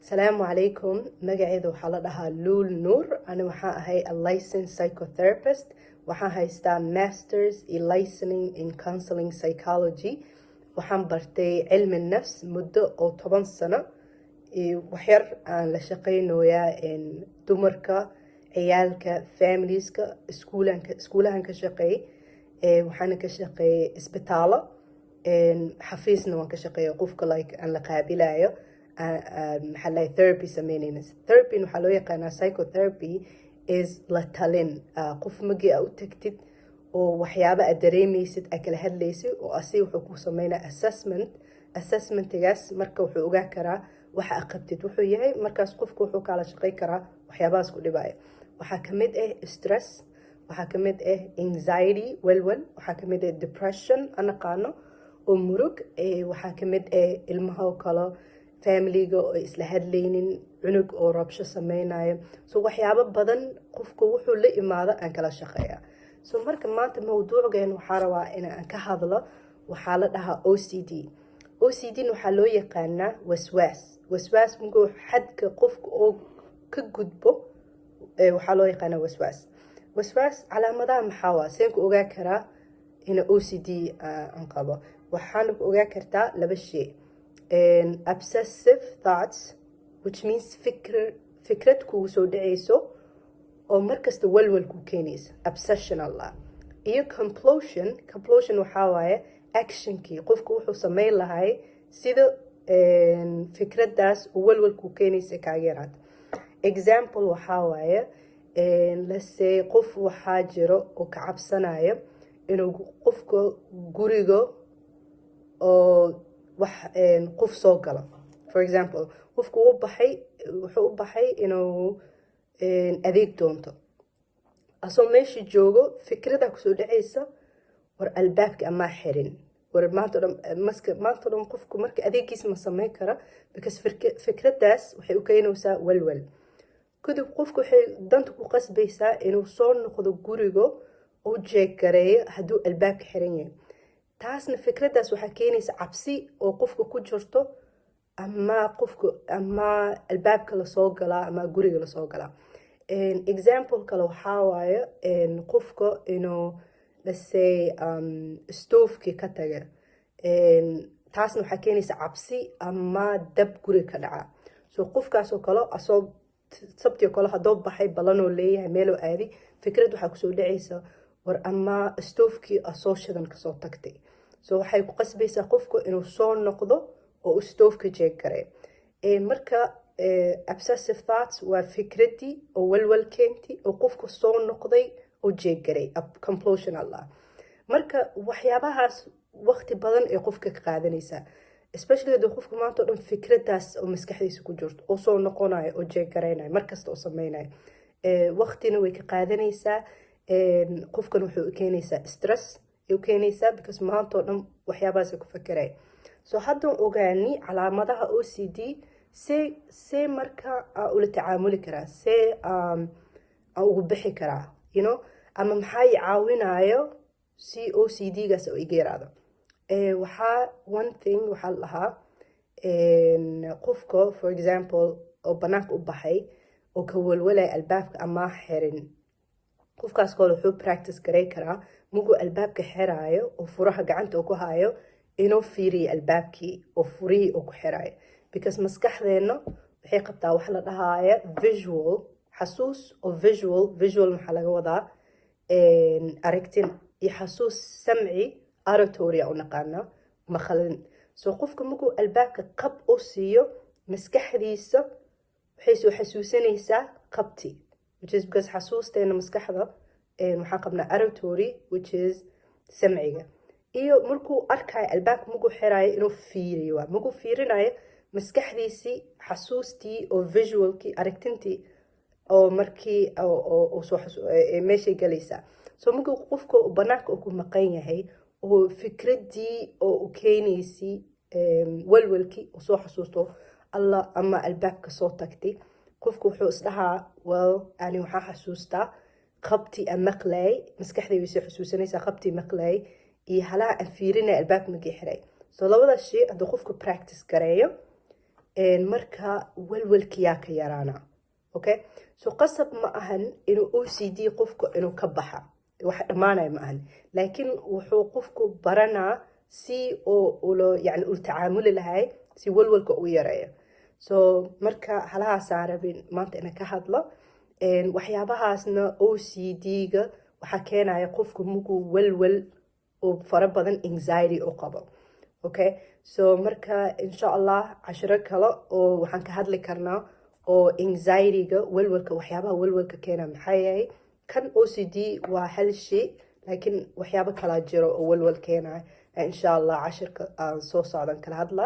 السلام عليكم. magacayda waxaa la dhahaa Luul Nuur. Ana waxaan ahay a licensed psychotherapist. Waxaan haystaa masters in licensing in counseling psychology. Waxaan bartay cilmi nafs muddo oo 10 sano. waxyar aan la shaqeynayaa dumarka, ciyaalka, familieska, iskuulahan ka shaqeey. waxaan ka shaqeeyay isbitaalo, xafiisna waan ka shaqeeyay qofka like aan la qaabilayo. maxaa therapy sameynayna. Therapy waxaa loo yaqaanaa psychotherapy is la talin. qof magii u tagtid oo waxyaabo aad dareemaysid aad kala hadlaysid oo asiga wuxuu ku sameynaa assessmentigaas marka wuxuu ogaa karaa waxa aad qabtid wuxuu yahay. markaas qofku wuxuu kala shaqey karaa waxyaabahaas ku dhibaya. waxaa ka mid ah stress, waxaa ka mid ah anxiety, walwal, waxaa ka mid ah depression anaqaano oo murug, waxaa ka mid ah ilmaha oo kale familiga oo isla hadlaynin, cunug oo rabsho sameynayo. so waxyaabo badan qofku wuxuu la imaado aan kala shaqeeyaa. so marka maanta mawduuceen waxaa rabaa inaan ka hadlo waxaa la dhahaa OCD. OCD waxaa loo yaqaanaa waswaas mugoo xadka qofka oo ka gudbo waxaa loo yaqaanaa waswaas calaamadaha maxaa waa seen ku ogaa karaa in OCD aan qabo. waxaan ku ogaa kartaa laba shay. obsessive thoughts, which means fikrad kugu soo dhacayso oo markasta walwal ku keenaysa, obsession allah. iyo compulsion waxaa waaye actionkii qofku wuxuu sameyn lahay sida fikradaas oo walwal ku keenaysa kaaga yaraad. example waxaa waaye let's say qof waxaa jiro oo ka cabsanayo inuu qofka guriga oo wax qof soo galo. for example qofku wuxuu u baxay inuu adeeg doonto, asoo meesha joogo fikrada kusoo dhacaysa war albaabka amaa xirin, war maanta dhan qofku marka adeegiisa ma sameyn kara because fikradaas waxay u keenaysaa walwal. kadib qofku waxay danta ku qasbaysaa inuu soo noqdo guriga oo jeegareeyo hadduu albaabka xiran yahay. taasna fikradaas waxaa keenaysa cabsi oo qofka ku jirto, ama albaabka lasoo galaa ama guriga lasoo galaa. example kale waxaa waaye qofka inuu let's say stoofkii ka taga. taasna waxaa keenaysa cabsi ama dab guriga ka dhaca. so qofkaasoo kale asoo sabtio kale haddoo baxay balanoo leeyahay meeloo aadi, fikrad waxaa kusoo dhacaysa war ama stoofkii asoo shidan kasoo tagtay. so waxay ku qasbaysaa qofku inuu soo noqdo oo stoofka jeegare. marka obsessive thoughts waa fikradii oo walwal keentay oo qofku soo noqday oo jeegaray, compulsion allah. marka waxyaabahaas waqti badan ee qofka ka qaadanaysaa, especially haddii qofku maanta oo dhan fikradaas oo maskaxdiisa ku jirto oo soo noqonayo oo jeegaraynayo markasta oo sameynayo, waqtina way ka qaadanaysaa. qofkan wuxuu keenaysaa stress u keenaysaa because maanta oo dhan waxyaabahaas ku fakeray. so haddaan ogaani calaamadaha OCD see marka ula tacaamuli karaa, see ugu bixi karaa ama maxaa i caawinayo si OCD-gaas oo iga yaraado. one thing waxaa la dhahaa qofka for example oo banaanka u baxay oo ka walwalaya albaabka ama xirin, qofkaas kale wuxuu practice garay karaa muguu albaabka xiraayo oo furaha gacanta ku hayo inuu fiiriyo albaabkii oo furihii oo ku xiraayo. because maskaxdeena waxay qabtaa wax la dhahaaya visual, xasuus oo visual maxaa laga wadaa aragtin, iyo xasuus samci auditory u naqaana maqalin. so qofka muguu albaabka qab u siiyo maskaxdiisa waxay soo xasuusanaysaa qabti, which is because xasuusteena maskaxda waxaan qabnaa auditory which is samciga. iyo markuu arkayo albaabka muguu xiraayo inuu fiiriyo, muguu fiirinayo maskaxdiisii xasuustii oo visualkii aragtintii oo markii meeshay galaysaa. so muguu qofka banaanka ku maqan yahay oo fikradii oo u keenaysay walwalkii oo soo xasuusto allah ama albaabka soo tagtay, qofku wuxuu isdhahaa well ani waxaa xasuustaa qabti aan maqlay, maskaxdayda way soo xasuusanaysaa qabti maqlay iyo halaha aan fiirinay albaabka magii xiray. so labadaas shay hadduu qofku practice gareeyo marka walwalkiyaa ka yaraana. Okay, so qasab ma ahan inuu OCD qofku inuu ka baxa wax dhamaanay ma ahan, laakiin wuxuu qofku baranaa si oo yani uu tacaamuli lahay si walwalka u yareeyo. So marka halahaasaan rabin maanta inaan ka hadlo. waxyaabahaasna OCD-ga waxaa keenaya qofku markuu walwal oo fara badan anxiety u qabo. Okay, so marka insha Allah cashiro kale oo waxaan ka hadli karnaa oo anxiety-ga walwalka waxyaabaha walwalka keena maxay yahay. kan OCD waa hal shay, laakiin waxyaabo kala jiro oo walwal keenaya insha Allah cashirka aan soo socdan kala hadla.